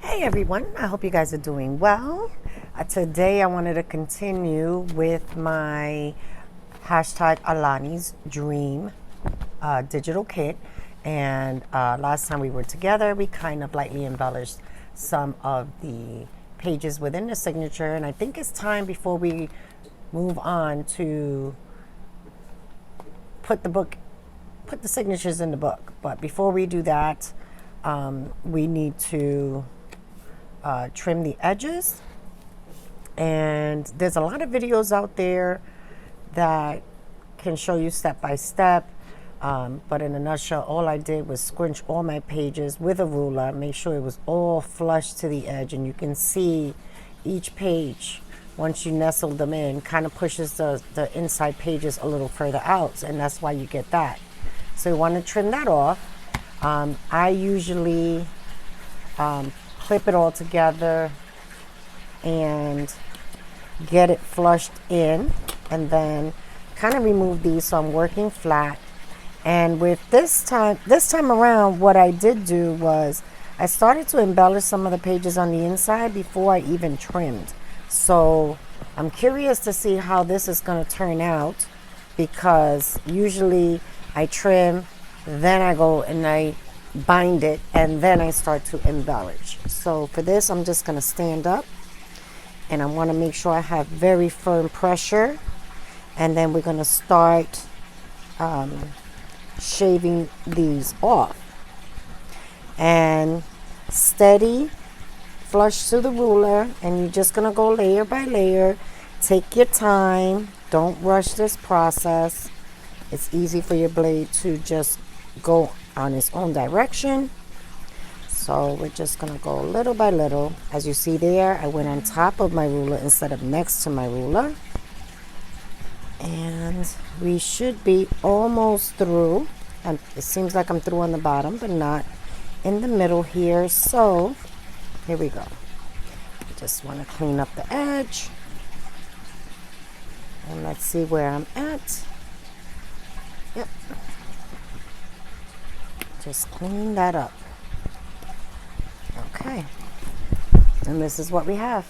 Hey everyone, I hope you guys are doing well. Today I wanted to continue with my hashtag Alani's Dream digital kit. And last time we were together, we kind of lightly embellished some of the pages within the signature. And I think it's time before we move on to put the signatures in the book. But before we do that, we need to trim the edges, and there's a lot of videos out there that can show you step by step, but in a nutshell, all I did was scrunch all my pages with a ruler, make sure it was all flush to the edge, and you can see each page, once you nestle them in, kind of pushes the inside pages a little further out, and that's why you get that. So you want to trim that off. I usually clip it all together and get it flushed in, and then kind of remove these so I'm working flat. And with this time around, what I did do was I started to embellish some of the pages on the inside before I even trimmed. So I'm curious to see how this is going to turn out, because usually I trim, then I go and I bind it, and then I start to embellish. So for this, I'm just going to stand up, and I want to make sure I have very firm pressure, and then we're going to start shaving these off. And steady, flush to the ruler, and you're just going to go layer by layer. Take your time. Don't rush this process. It's easy for your blade to just go on its own direction. So we're just going to go little by little. As you see there, I went on top of my ruler instead of next to my ruler. And we should be almost through. And it seems like I'm through on the bottom, but not in the middle here. So here we go. Just want to clean up the edge. And let's see where I'm at. Yep. Just clean that up. Okay. And this is what we have.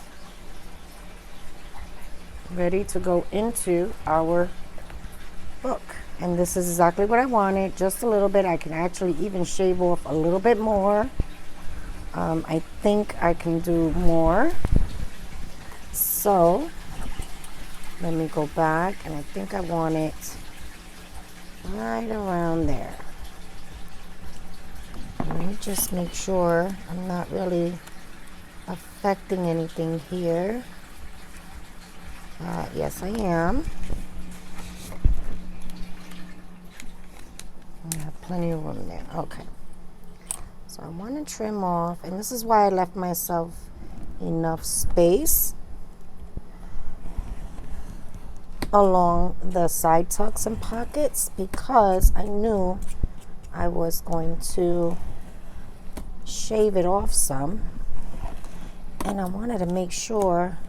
Ready to go into our book. And this is exactly what I wanted. Just a little bit. I can actually even shave off a little bit more. I think I can do more. So let me go back, and I think I want it right around there. Let me just make sure I'm not really affecting anything here. Yes, I am. I have plenty of room there. Okay. So I want to trim off, and this is why I left myself enough space along the side tucks and pockets, because I knew I was going to shave it off some, and I wanted to make sure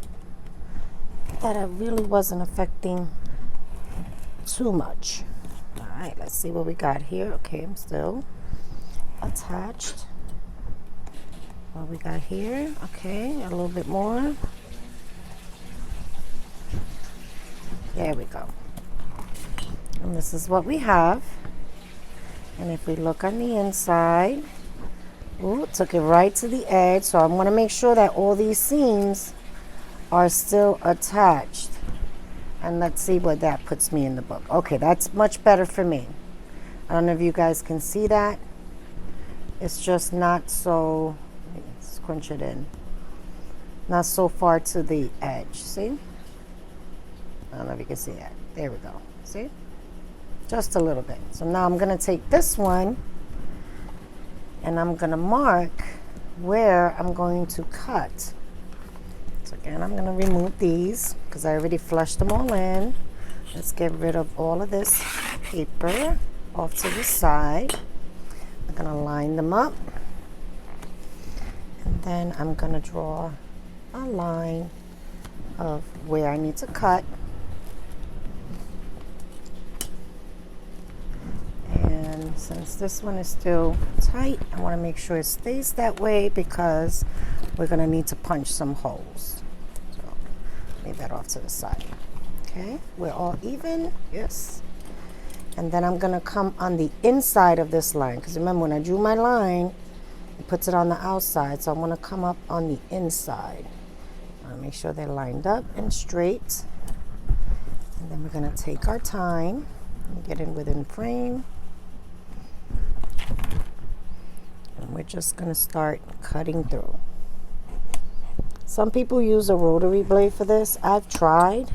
that it really wasn't affecting too much. All right, let's see what we got here. Okay, I'm still attached. What we got here? Okay, a little bit more. There we go. And this is what we have. And if we look on the inside, ooh, took it right to the edge. So I'm going to make sure that all these seams are still attached. And let's see what that puts me in the book. Okay, that's much better for me. I don't know if you guys can see that. It's just not so, let me scrunch it in, not so far to the edge. See? I don't know if you can see that. There we go. See? Just a little bit. So now I'm going to take this one, and I'm going to mark where I'm going to cut. So again, I'm going to remove these because I already flushed them all in. Let's get rid of all of this paper off to the side. I'm going to line them up, and then I'm going to draw a line of where I need to cut. And Since this one is still tight, I want to make sure it stays that way because we're going to need to punch some holes. So leave that off to the side. Okay, we're all even. Yes. And then I'm going to come on the inside of this line, because remember when I drew my line, it puts it on the outside. So I'm going to come up on the inside. Make sure they're lined up and straight. And then we're going to take our time and get in within frame. And we're just going to start cutting through. Some people use a rotary blade for this. I've tried,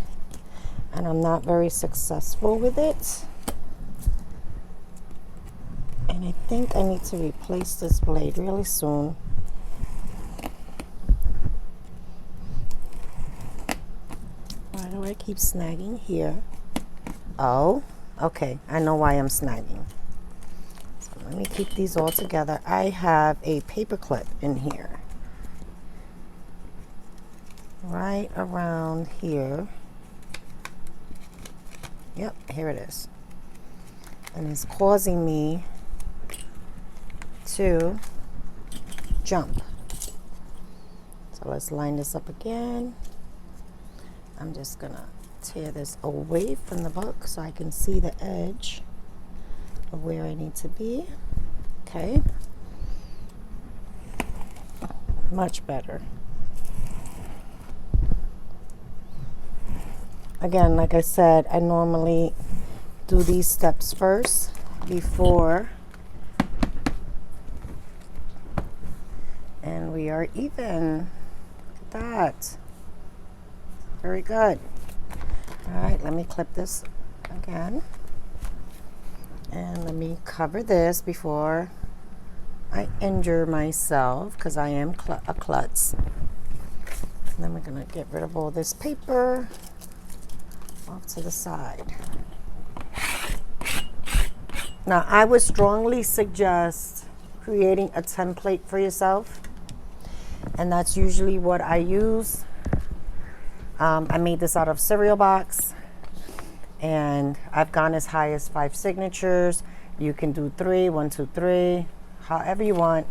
and I'm not very successful with it. And I think I need to replace this blade really soon. Why do I keep snagging here? Oh, okay. I know why I'm snagging. So let me keep these all together. I have a paper clip in here. Right around here. Yep, here it is. And it's causing me to jump. So let's line this up again. I'm just gonna tear this away from the book so I can see the edge of where I need to be. Okay. Much better. Again, like I said, I normally do these steps first before. And we are even. Look at that. Very good. All right, let me clip this again. And let me cover this before I injure myself, because I am a klutz. And then we're going to get rid of all this paper off to the side. Now, I would strongly suggest creating a template for yourself. And that's usually what I use. I made this out of cereal box, and I've gone as high as 5 signatures. You can do 3, 1, 2, 3, however you want.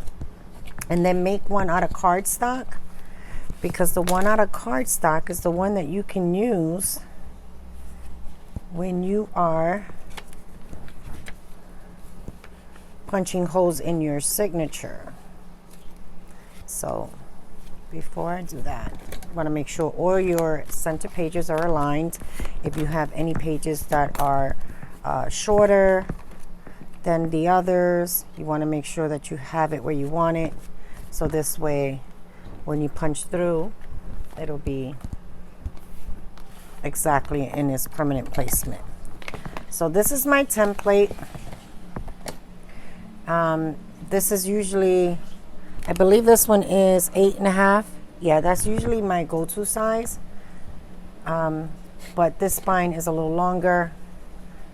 And then make one out of cardstock, because the one out of cardstock is the one that you can use when you are punching holes in your signature. So before I do that, I want to make sure all your center pages are aligned. If you have any pages that are shorter than the others, you want to make sure that you have it where you want it. So this way, when you punch through, it'll be exactly in its permanent placement. So this is my template. This is usually, I believe this one is 8.5. Yeah, that's usually my go-to size. But this spine is a little longer.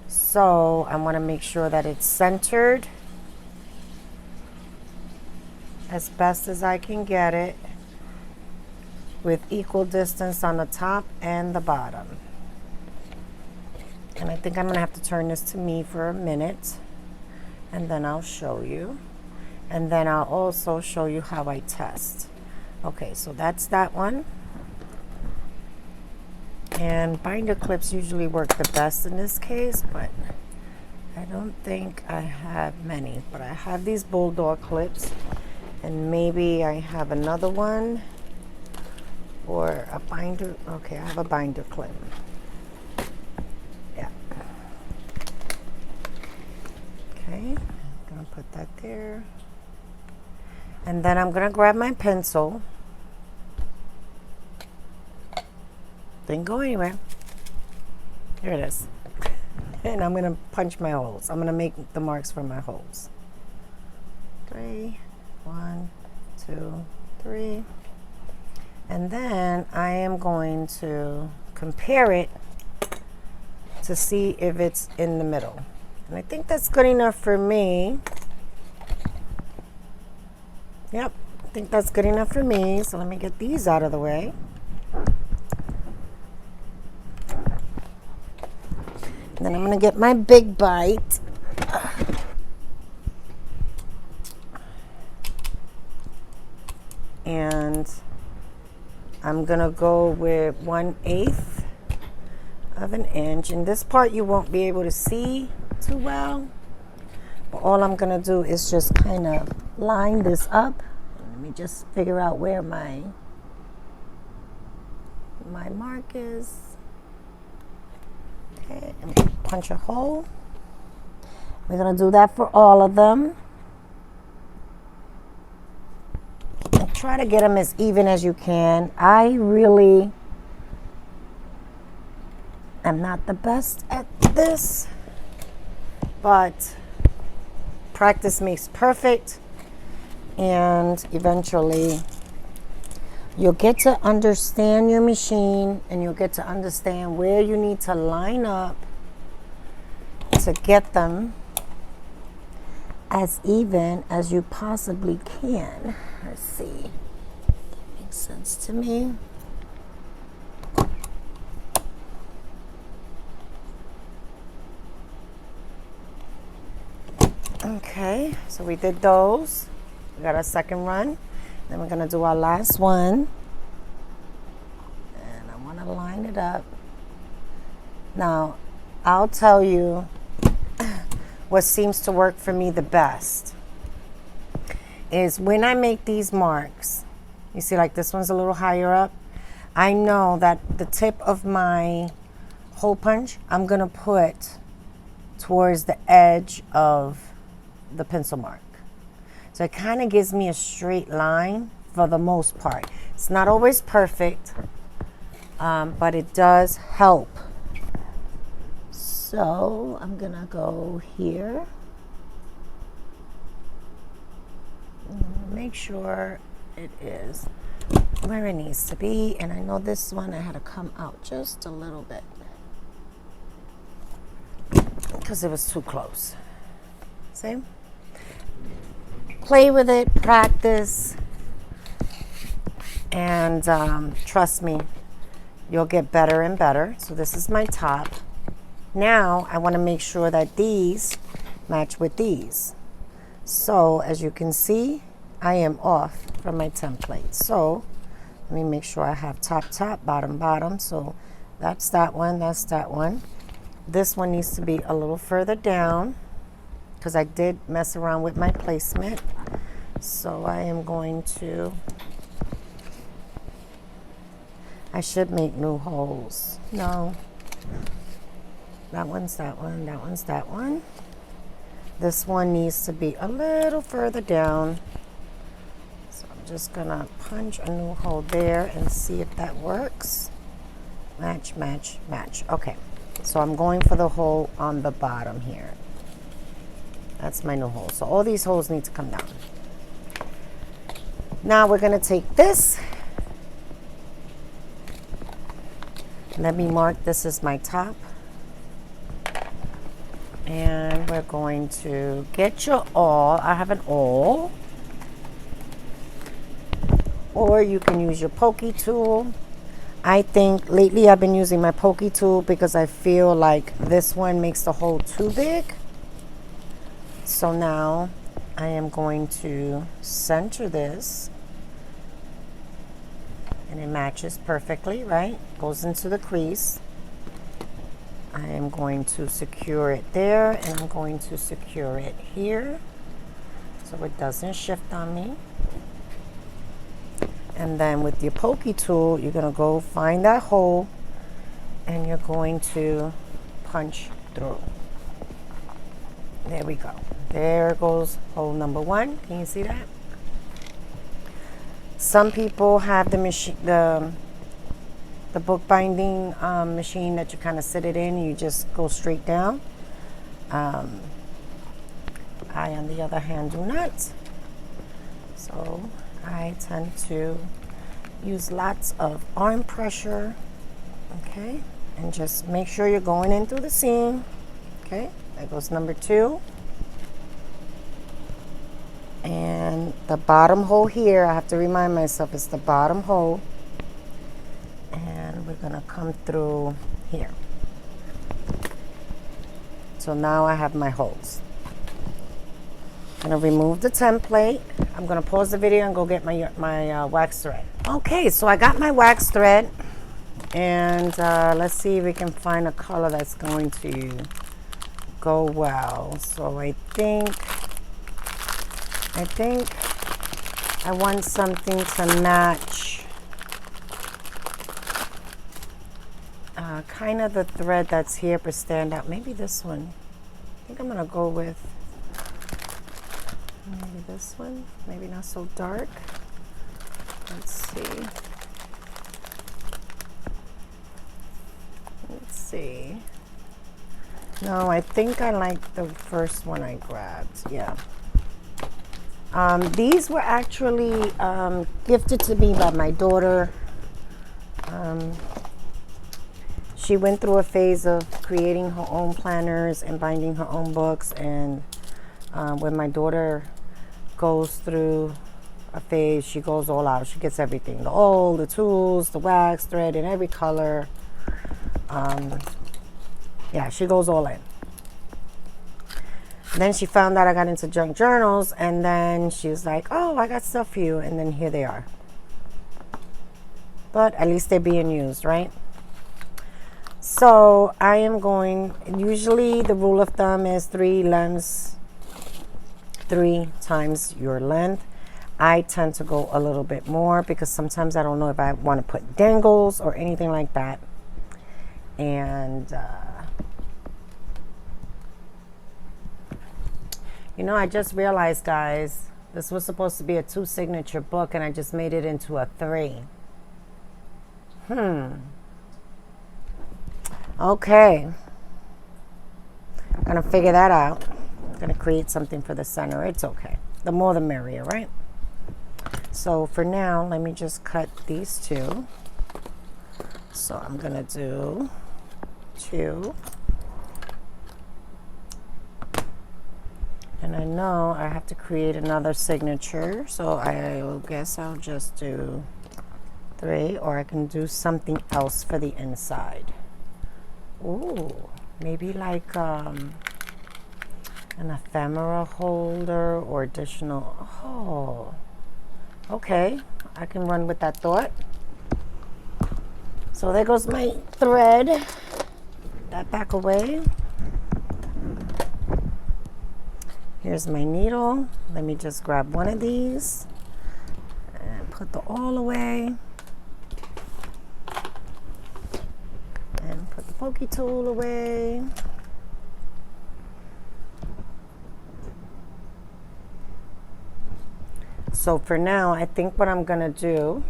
So I want to make sure that it's centered as best as I can get it, with equal distance on the top and the bottom. And I think I'm going to have to turn this to me for a minute, and then I'll show you. And then I'll also show you how I test. Okay, so that's that one. And binder clips usually work the best in this case, but I don't think I have many. But I have these bulldog clips, and maybe I have another one or a binder. Okay, I have a binder clip. Yeah. Okay, I'm gonna put that there. And then I'm gonna grab my pencil. Didn't go anywhere. Here it is. And I'm gonna punch my holes. I'm gonna make the marks for my holes. 3, 1, 2, 3. And then I am going to compare it to see if it's in the middle. And I think that's good enough for me. Yep, I think that's good enough for me. So let me get these out of the way. And then I'm going to get my big bite. And I'm gonna go with 1/8 of an inch. And this part you won't be able to see too well. But all I'm gonna do is just kind of line this up. Let me just figure out where my mark is. Okay, and punch a hole. We're gonna do that for all of them. And try to get them as even as you can. I really am not the best at this, but practice makes perfect, and eventually you'll get to understand your machine, and you'll get to understand where you need to line up to get them as even as you possibly can. Let's see. That makes sense to me. Okay, so we did those. We got our second run. Then we're gonna do our last one. And I wanna line it up. Now, I'll tell you what seems to work for me the best is when I make these marks, you see like this one's a little higher up. I know that the tip of my hole punch, I'm gonna put towards the edge of the pencil mark. So it kind of gives me a straight line for the most part. It's not always perfect, but it does help. So I'm gonna go here. Make sure it is where it needs to be. And I know this one I had to come out just a little bit because it was too close. See? Play with it, practice, and trust me, you'll get better and better. So this is my top. Now I want to make sure that these match with these. So as you can see, I am off from my template. So let me make sure I have top, top, bottom, bottom. So that's that one, that's that one. This one needs to be a little further down because I did mess around with my placement. So I am going to, I should make new holes. No, that one's that one, that one's that one. This one needs to be a little further down. So I'm just gonna punch a new hole there and see if that works. Match, match, match. Okay, so I'm going for the hole on the bottom here. That's my new hole. So all these holes need to come down. Now we're gonna take this. Let me mark this as my top. And we're going to get your awl. I have an awl. Or you can use your pokey tool. I think lately I've been using my pokey tool because I feel like this one makes the hole too big. So now I am going to center this. And it matches perfectly, right? Goes into the crease. I am going to secure it there, and I'm going to secure it here so it doesn't shift on me. And then with your pokey tool, you're gonna go find that hole and you're going to punch through. There we go. There goes hole number one. Can you see that? Some people have the machine, the bookbinding machine that you kind of sit it in and you just go straight down. I, on the other hand, do not. So I tend to use lots of arm pressure, okay? And just make sure you're going in through the seam, okay? There goes number two. And the bottom hole here, I have to remind myself it's the bottom hole. And we're gonna come through here. So now I have my holes. I'm going to remove the template. I'm going to pause the video and go get my wax thread. Okay, so I got my wax thread, and let's see if we can find a color that's going to go well. So I think I want something to match kind of the thread that's here but stand out. Maybe this one. I think I'm going to go with maybe this one. Maybe not so dark. Let's see. Let's see. No, I think I like the first one I grabbed. Yeah. These were actually gifted to me by my daughter. She went through a phase of creating her own planners and binding her own books. And when my daughter goes through a phase, she goes all out. She gets everything. The oil, the tools, the wax, thread in every color. Yeah, she goes all in. Then she found out I got into junk journals, and then she was like, oh, I got stuff for you. And then here they are. But at least they're being used, right? So I am going, usually the rule of thumb is 3 times your length. I tend to go a little bit more because sometimes I don't know if I want to put dangles or anything like that. And you know, I just realized, guys, this was supposed to be a 2 signature book, and I just made it into a 3. Okay. I'm going to figure that out. I'm going to create something for the center. It's okay. The more the merrier, right? So for now, let me just cut these 2. So I'm going to do 2. And I know I have to create another signature, so I guess I'll just do 3, or I can do something else for the inside. Ooh, maybe like an ephemera holder or additional. Oh, okay. I can run with that thought. So there goes my thread. That back away. Here's my needle. Let me just grab one of these and put the awl away. And put the pokey tool away. So for now, I think what I'm going to do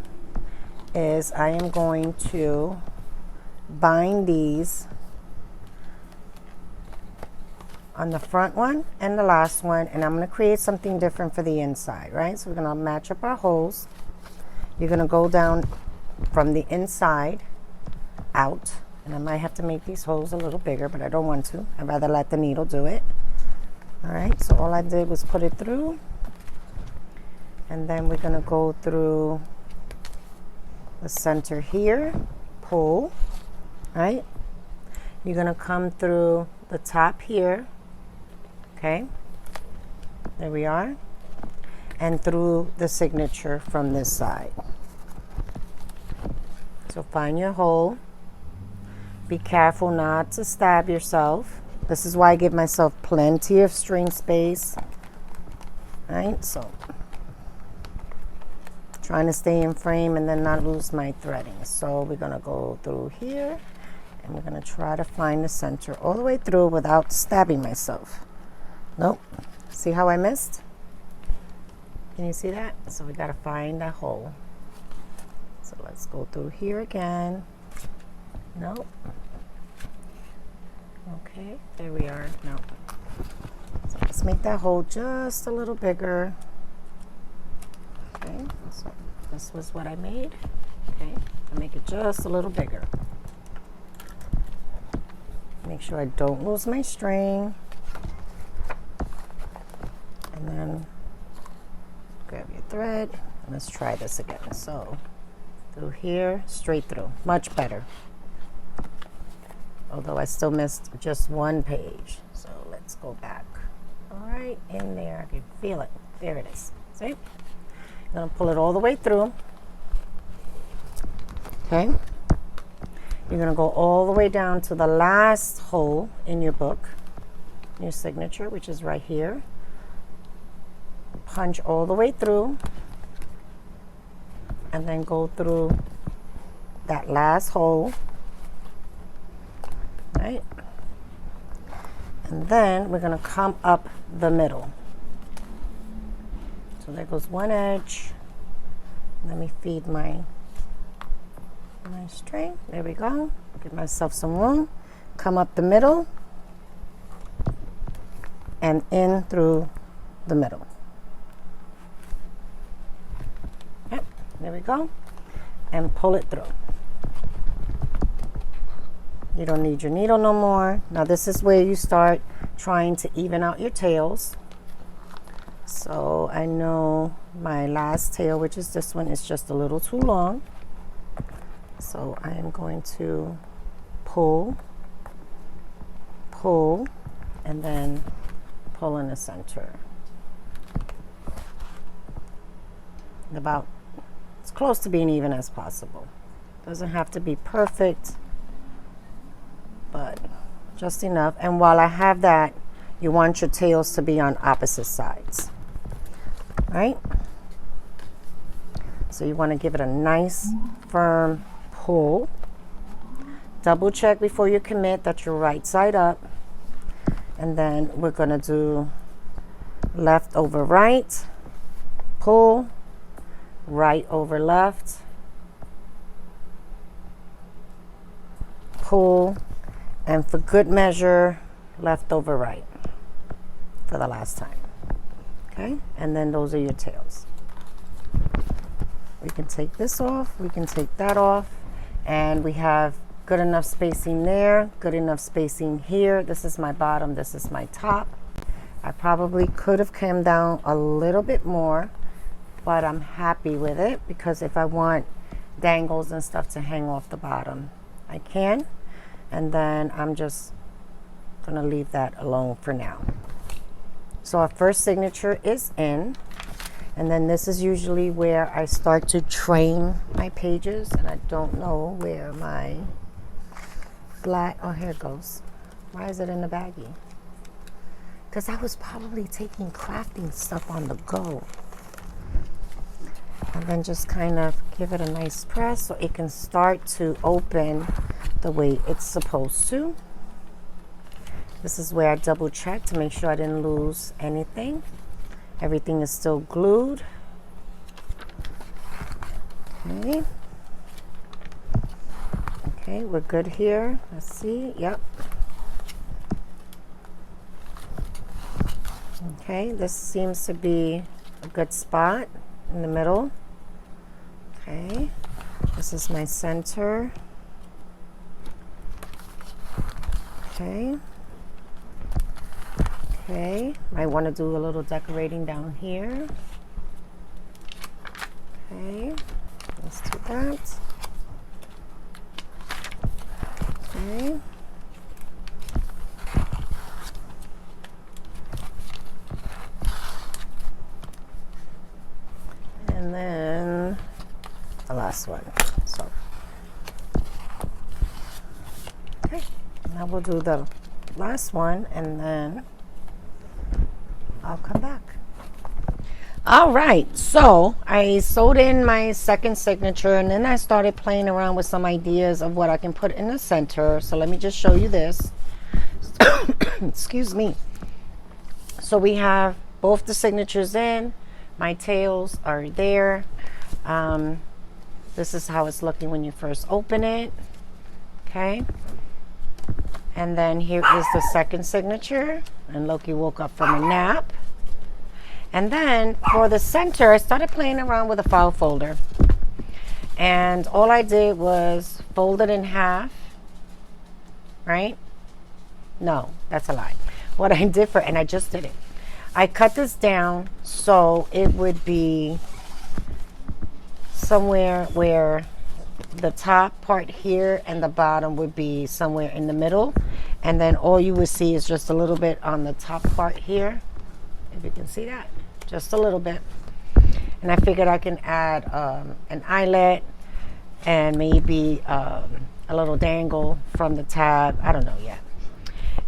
is I am going to bind these on the front one and the last one, and I'm going to create something different for the inside, right? So we're going to match up our holes. You're going to go down from the inside out, and I might have to make these holes a little bigger, but I don't want to. I'd rather let the needle do it. All right, so all I did was put it through, and then we're going to go through the center here, pull, right? You're going to come through the top here. Okay, there we are, and through the signature from this side. So find your hole. Be careful not to stab yourself. This is why I give myself plenty of string space. Right, so trying to stay in frame and then not lose my threading. So we're gonna go through here, and we're gonna try to find the center all the way through without stabbing myself. Nope. See how I missed? Can you see that? So we got to find that hole. So let's go through here again. Nope. Okay, there we are. Nope. So let's make that hole just a little bigger. Okay, so this was what I made. Okay, I'll make it just a little bigger. Make sure I don't lose my string. And then grab your thread, and let's try this again. So through here, straight through, much better. Although I still missed just one page. So let's go back. right in there. I can feel it. There it is. See? I'm going to pull it all the way through. Okay? You're going to go all the way down to the last hole in your book, your signature, which is right here. Punch all the way through, and then go through that last hole, right? And then we're going to come up the middle. So there goes one edge. Let me feed my string. There we go. Give myself some room. Come up the middle and in through the middle. Yep, there we go. And pull it through. You don't need your needle no more. Now this is where you start trying to even out your tails. So I know my last tail, which is this one, is just a little too long. So I am going to pull, and then pull in the center. About as close to being even as possible. Doesn't have to be perfect, but just enough. And while I have that, you want your tails to be on opposite sides, right? So you want to give it a nice, firm pull. Double check before you commit that you're right side up. And then we're going to do left over right, pull, right over left, pull, and for good measure, left over right for the last time. Okay, and then those are your tails. We can take this off, we can take that off, and we have good enough spacing there, good enough spacing here. This is my bottom, this is my top. I probably could have come down a little bit more, but I'm happy with it because if I want dangles and stuff to hang off the bottom, I can. And then I'm just gonna leave that alone for now. So our first signature is in, and then this is usually where I start to train my pages, and I don't know where my black, oh, here it goes. Why is it in the baggie? Because I was probably taking crafting stuff on the go. And then just kind of give it a nice press so it can start to open the way it's supposed to. This is where I double check to make sure I didn't lose anything. Everything is still glued. Okay. Okay, we're good here. Let's see. Yep. Okay, this seems to be a good spot in the middle. Okay, this is my center. Okay. Okay, might want to do a little decorating down here. Okay, let's do that. Okay. And then the last one. So, okay, now we'll do the last one and then I'll come back. All right, so I sewed in my second signature and then I started playing around with some ideas of what I can put in the center. So let me just show you this. Excuse me. So we have both the signatures in. My tails are there. This is how it's looking when you first open it. Okay. And then here is the second signature. And Loki woke up from a nap. And then for the center, I started playing around with a file folder. And all I did was fold it in half. Right? No, that's a lie. What I did and I just did it. I cut this down so it would be somewhere where the top part here and the bottom would be somewhere in the middle. And then all you would see is just a little bit on the top part here. if you can see that, just a little bit. And I figured I can add an eyelet and maybe a little dangle from the tab. I don't know yet.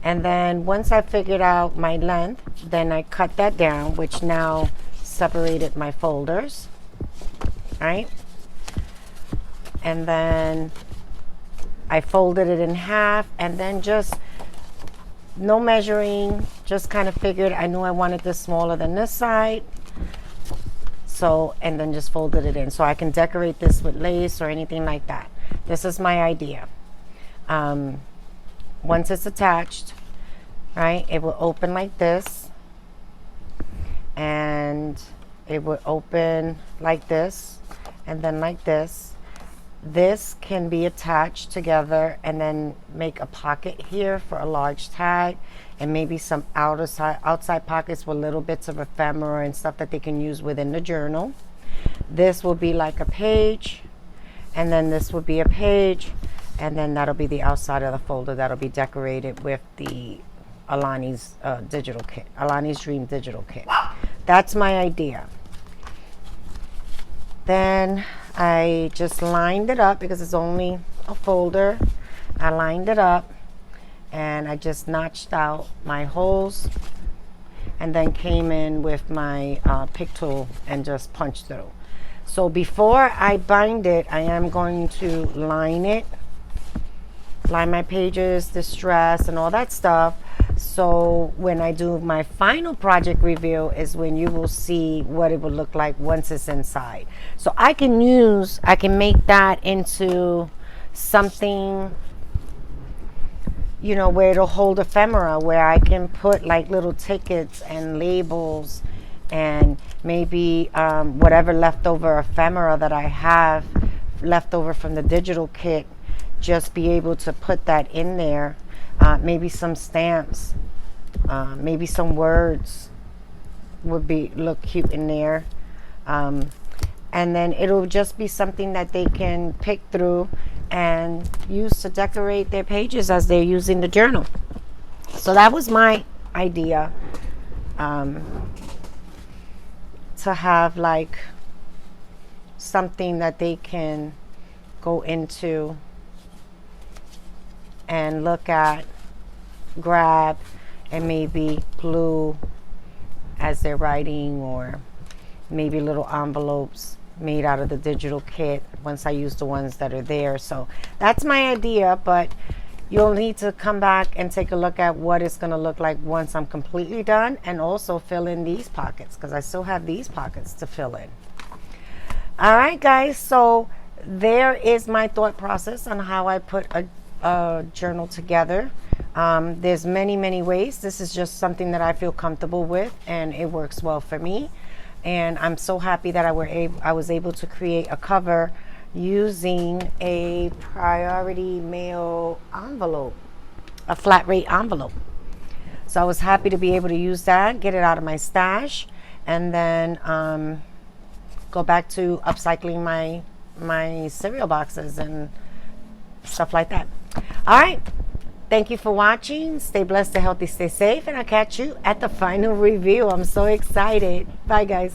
And then once I figured out my length, then I cut that down, which now separated my folders, right? And then I folded it in half, and then just no measuring, just kind of figured I knew I wanted this smaller than this side. So, and then just folded it in. So I can decorate this with lace or anything like that. This is my idea. Once it's attached, right, it will open like this. And it would open like this, and then like this. This can be attached together and then make a pocket here for a large tag, and maybe some outside pockets with little bits of ephemera and stuff that they can use within the journal. This will be like a page, and then this would be a page, and then that'll be the outside of the folder that'll be decorated with the Alani's digital kit, Alani's Dream digital kit. That's my idea. Then I just lined it up because it's only a folder. I lined it up and I just notched out my holes, and then came in with my pick tool and just punched through. So before I bind it, I am going to line it, line my pages, distress, and all that stuff. So when I do my final project reveal is when you will see what it will look like once it's inside. So I can make that into something, you know, where it'll hold ephemera, where I can put like little tickets and labels and maybe whatever leftover ephemera that I have left over from the digital kit, just be able to put that in there. Maybe some stamps, maybe some words would look cute in there. And then it'll just be something that they can pick through and use to decorate their pages as they're using the journal. So that was my idea, to have like something that they can go into and look at, grab, and maybe glue as they're writing, or maybe little envelopes made out of the digital kit once I use the ones that are there. So that's my idea, but you'll need to come back and take a look at what it's going to look like once I'm completely done, and also fill in these pockets because I still have these pockets to fill in. All right, guys, so there is my thought process on how I put a journal together. There's many ways. This is just something that I feel comfortable with, and it works well for me. And I'm so happy that I was able to create a cover using a priority mail envelope, a flat rate envelope. So I was happy to be able to use that, get it out of my stash, and then go back to upcycling my cereal boxes and stuff like that. All right, thank you for watching. Stay blessed, stay healthy, stay safe, and I'll catch you at the final review. I'm so excited. Bye, guys.